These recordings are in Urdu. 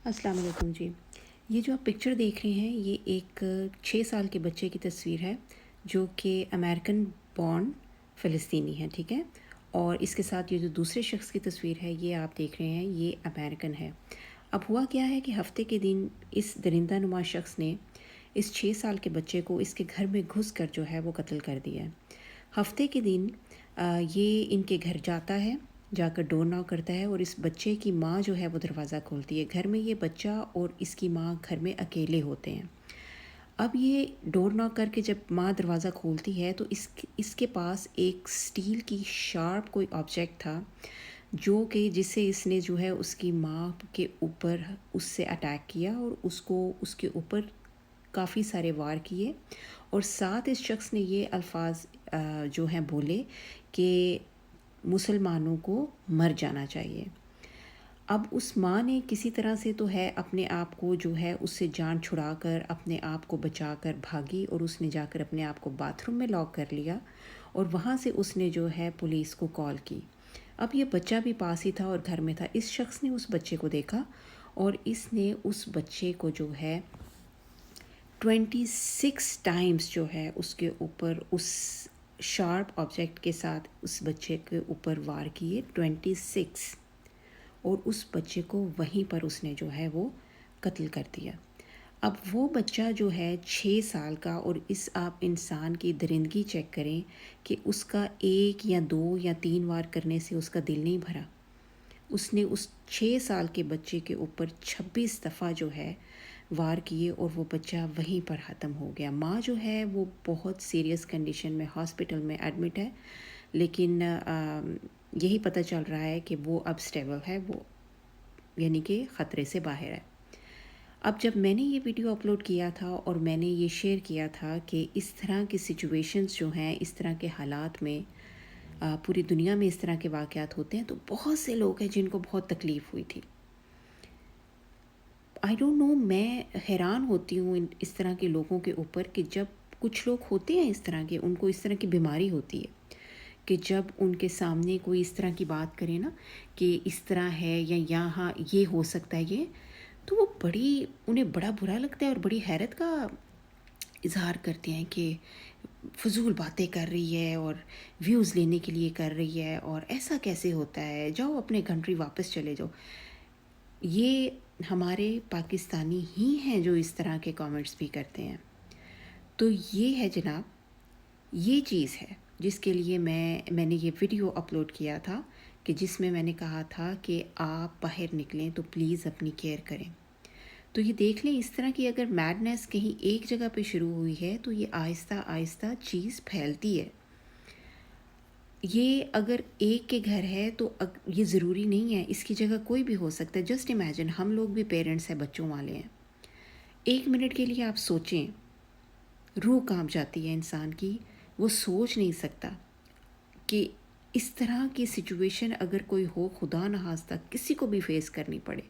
السلام علیکم جی. یہ جو آپ پکچر دیکھ رہے ہیں یہ ایک 6 سال کے بچے کی تصویر ہے جو کہ امریکن بورن فلسطینی ہے. ٹھیک ہے. اور اس کے ساتھ یہ جو دوسرے شخص کی تصویر ہے یہ آپ دیکھ رہے ہیں یہ امریکن ہے. اب ہوا کیا ہے کہ ہفتے کے دن اس درندہ نما شخص نے اس 6 سال کے بچے کو اس کے گھر میں گھس کر جو ہے وہ قتل کر دیا ہے. ہفتے کے دن یہ ان کے گھر جاتا ہے، جا کر ڈور ناک کرتا ہے اور اس بچے کی ماں جو ہے وہ دروازہ کھولتی ہے. گھر میں یہ بچہ اور اس کی ماں گھر میں اکیلے ہوتے ہیں. اب یہ ڈور ناک کر کے جب ماں دروازہ کھولتی ہے تو اس کے پاس ایک سٹیل کی شارپ کوئی آبجیکٹ تھا جو کہ جسے اس نے جو ہے اس کی ماں کے اوپر اس سے اٹیک کیا اور اس کو اس کے اوپر کافی سارے وار کیے اور ساتھ اس شخص نے یہ الفاظ جو ہیں بولے کہ مسلمانوں کو مر جانا چاہیے. اب اس ماں نے کسی طرح سے تو ہے اپنے آپ کو جو ہے اس سے جان چھڑا کر اپنے آپ کو بچا کر بھاگی اور اس نے جا کر اپنے آپ کو باتھ روم میں لاک کر لیا اور وہاں سے اس نے جو ہے پولیس کو کال کی. اب یہ بچہ بھی پاس ہی تھا اور گھر میں تھا. اس شخص نے اس بچے کو دیکھا اور اس نے اس بچے کو جو ہے 26 ٹائمز جو ہے اس کے اوپر اس شارپ آبجیکٹ کے ساتھ اس بچے کے اوپر وار کیے 26 اور اس بچے کو وہیں پر اس نے جو ہے وہ قتل کر دیا. اب وہ بچہ جو ہے 6 سال کا اور اس آپ انسان کی درندگی چیک کریں کہ اس کا 1 یا 2 یا 3 وار کرنے سے اس کا دل نہیں بھرا. اس نے اس 6 سال کے بچے کے اوپر 26 دفعہ جو ہے وار کیے اور وہ بچہ وہیں پر ختم ہو گیا. ماں جو ہے وہ بہت سیریس کنڈیشن میں ہاسپٹل میں ایڈمٹ ہے لیکن یہی پتہ چل رہا ہے کہ وہ اب سٹیبل ہے، وہ یعنی کہ خطرے سے باہر ہے. اب جب میں نے یہ ویڈیو اپلوڈ کیا تھا اور میں نے یہ شیئر کیا تھا کہ اس طرح کی سچویشنز جو ہیں، اس طرح کے حالات میں پوری دنیا میں اس طرح کے واقعات ہوتے ہیں تو بہت سے لوگ ہیں جن کو بہت تکلیف ہوئی تھی. آئی ڈونٹ نو، میں حیران ہوتی ہوں اس طرح کے لوگوں کے اوپر کہ جب کچھ لوگ ہوتے ہیں اس طرح کے، ان کو اس طرح کی بیماری ہوتی ہے کہ جب ان کے سامنے کوئی اس طرح کی بات کرے نا کہ اس طرح ہے یا یہاں یہ ہو سکتا ہے یہ، تو وہ انہیں بڑا برا لگتا ہے اور بڑی حیرت کا اظہار کرتے ہیں کہ فضول باتیں کر رہی ہے اور ویوز لینے کے لیے کر رہی ہے اور ایسا کیسے ہوتا ہے، جاؤ اپنے کنٹری واپس چلے جاؤ. یہ ہمارے پاکستانی ہی ہیں جو اس طرح کے کامنٹس بھی کرتے ہیں. تو یہ ہے جناب، یہ چیز ہے جس کے لیے میں نے یہ ویڈیو اپلوڈ کیا تھا کہ جس میں میں نے کہا تھا کہ آپ باہر نکلیں تو پلیز اپنی کیئر کریں. تو یہ دیکھ لیں، اس طرح کی اگر میڈنس کہیں ایک جگہ پہ شروع ہوئی ہے تو یہ آہستہ آہستہ چیز پھیلتی ہے. یہ اگر ایک کے گھر ہے تو یہ ضروری نہیں ہے، اس کی جگہ کوئی بھی ہو سکتا ہے. جسٹ امیجن، ہم لوگ بھی پیرنٹس ہیں، بچوں والے ہیں. 1 منٹ کے لیے آپ سوچیں، روح کانپ جاتی ہے انسان کی. وہ سوچ نہیں سکتا کہ اس طرح کی سچویشن اگر کوئی ہو، خدا نخواستہ کسی کو بھی فیس کرنی پڑے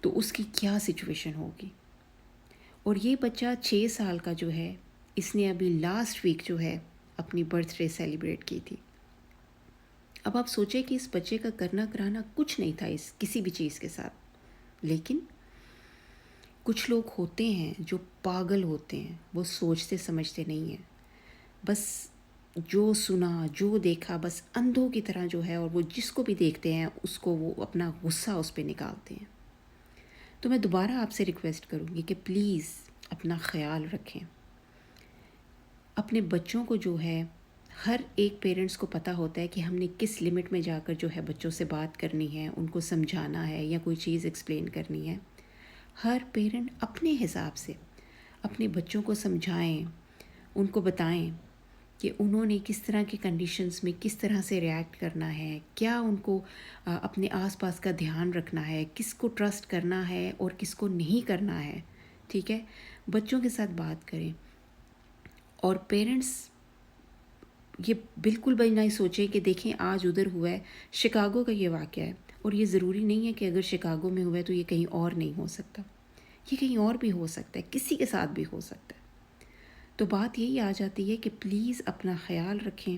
تو اس کی کیا سچویشن ہوگی. اور یہ بچہ 6 سال کا جو ہے، اس نے ابھی لاسٹ ویک جو ہے اپنی برتھ ڈے سیلیبریٹ کی تھی. اب آپ سوچیں کہ اس بچے کا کرنا کرانا کچھ نہیں تھا اس کسی بھی چیز کے ساتھ، لیکن کچھ لوگ ہوتے ہیں جو پاگل ہوتے ہیں، وہ سوچتے سمجھتے نہیں ہیں. بس جو سنا جو دیکھا بس اندھوں کی طرح جو ہے، اور وہ جس کو بھی دیکھتے ہیں اس کو وہ اپنا غصہ اس پہ نکالتے ہیں. تو میں دوبارہ آپ سے ریکویسٹ کروں گی کہ پلیز اپنا خیال رکھیں. اپنے بچوں کو جو ہے، ہر ایک پیرنٹس کو پتہ ہوتا ہے کہ ہم نے کس لمٹ میں جا کر جو ہے بچوں سے بات کرنی ہے، ان کو سمجھانا ہے یا کوئی چیز ایکسپلین کرنی ہے. ہر پیرنٹ اپنے حساب سے اپنے بچوں کو سمجھائیں، ان کو بتائیں کہ انہوں نے کس طرح کی کنڈیشنز میں کس طرح سے ریئیکٹ کرنا ہے، کیا ان کو اپنے آس پاس کا دھیان رکھنا ہے، کس کو ٹرسٹ کرنا ہے اور کس کو نہیں کرنا ہے. ٹھیک ہے، بچوں کے ساتھ بات کریں. اور پیرنٹس یہ بالکل بھی نہیں سوچیں کہ دیکھیں آج ادھر ہوا ہے، شکاگو کا یہ واقعہ ہے اور یہ ضروری نہیں ہے کہ اگر شکاگو میں ہوا ہے تو یہ کہیں اور نہیں ہو سکتا. یہ کہیں اور بھی ہو سکتا ہے، کسی کے ساتھ بھی ہو سکتا ہے. تو بات یہی آ جاتی ہے کہ پلیز اپنا خیال رکھیں،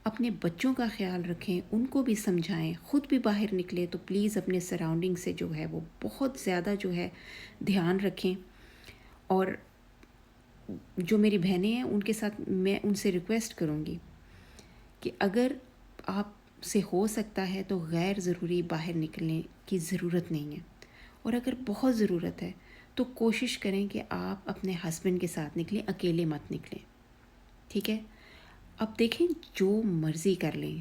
اپنے بچوں کا خیال رکھیں، ان کو بھی سمجھائیں، خود بھی باہر نکلیں تو پلیز اپنے سراؤنڈنگ سے جو ہے وہ بہت زیادہ جو ہے دھیان رکھیں. اور جو میری بہنیں ہیں ان کے ساتھ میں ان سے ریکویسٹ کروں گی کہ اگر آپ سے ہو سکتا ہے تو غیر ضروری باہر نکلنے کی ضرورت نہیں ہے، اور اگر بہت ضرورت ہے تو کوشش کریں کہ آپ اپنے ہسبینڈ کے ساتھ نکلیں، اکیلے مت نکلیں. ٹھیک ہے؟ اب دیکھیں، جو مرضی کر لیں،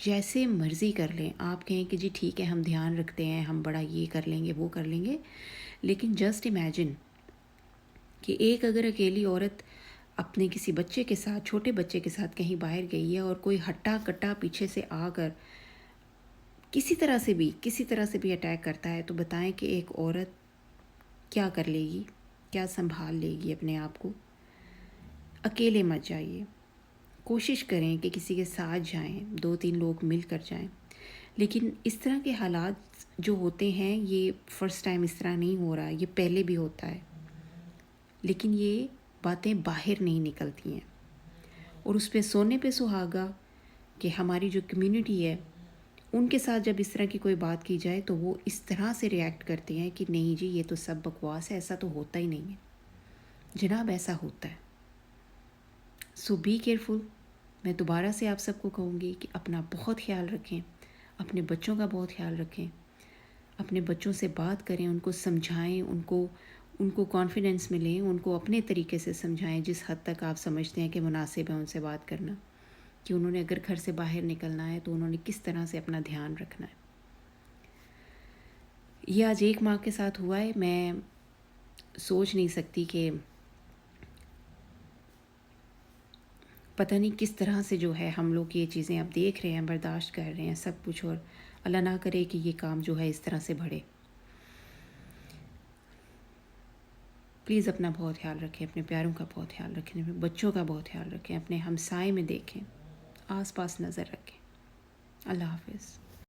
جیسے مرضی کر لیں، آپ کہیں کہ جی ٹھیک ہے ہم دھیان رکھتے ہیں، ہم بڑا یہ کر لیں گے وہ کر لیں گے، لیکن جسٹ امیجن کہ ایک اگر اکیلی عورت اپنے کسی بچے کے ساتھ، چھوٹے بچے کے ساتھ کہیں باہر گئی ہے اور کوئی ہٹا کٹا پیچھے سے آ کر کسی طرح سے بھی اٹیک کرتا ہے، تو بتائیں کہ ایک عورت کیا کر لے گی، کیا سنبھال لے گی اپنے آپ کو. اکیلے مت جائیے، کوشش کریں کہ کسی کے ساتھ جائیں، 2-3 لوگ مل کر جائیں. لیکن اس طرح کے حالات جو ہوتے ہیں، یہ فرسٹ ٹائم اس طرح نہیں ہو رہا، یہ پہلے بھی ہوتا ہے، لیکن یہ باتیں باہر نہیں نکلتی ہیں. اور اس پہ سونے پہ سہاگا کہ ہماری جو کمیونٹی ہے ان کے ساتھ جب اس طرح کی کوئی بات کی جائے تو وہ اس طرح سے ریئیکٹ کرتے ہیں کہ نہیں جی یہ تو سب بکواس ہے، ایسا تو ہوتا ہی نہیں ہے. جناب ایسا ہوتا ہے. سو بی کیئرفل. میں دوبارہ سے آپ سب کو کہوں گی کہ اپنا بہت خیال رکھیں، اپنے بچوں کا بہت خیال رکھیں، اپنے بچوں سے بات کریں، ان کو سمجھائیں، ان کو کانفیڈنس میں لیں، ان کو اپنے طریقے سے سمجھائیں جس حد تک آپ سمجھتے ہیں کہ مناسب ہے ان سے بات کرنا، کہ انہوں نے اگر گھر سے باہر نکلنا ہے تو انہوں نے کس طرح سے اپنا دھیان رکھنا ہے. یہ آج 1 ماہ کے ساتھ ہوا ہے. میں سوچ نہیں سکتی کہ پتہ نہیں کس طرح سے جو ہے ہم لوگ یہ چیزیں اب دیکھ رہے ہیں، برداشت کر رہے ہیں سب کچھ، اور اللہ نہ کرے کہ یہ کام جو ہے اس طرح سے بڑھے. پلیز اپنا بہت خیال رکھیں، اپنے پیاروں کا بہت خیال رکھیں، اپنے بچوں کا بہت خیال رکھیں، اپنے ہمسائے میں دیکھیں، آس پاس نظر رکھیں. اللہ حافظ.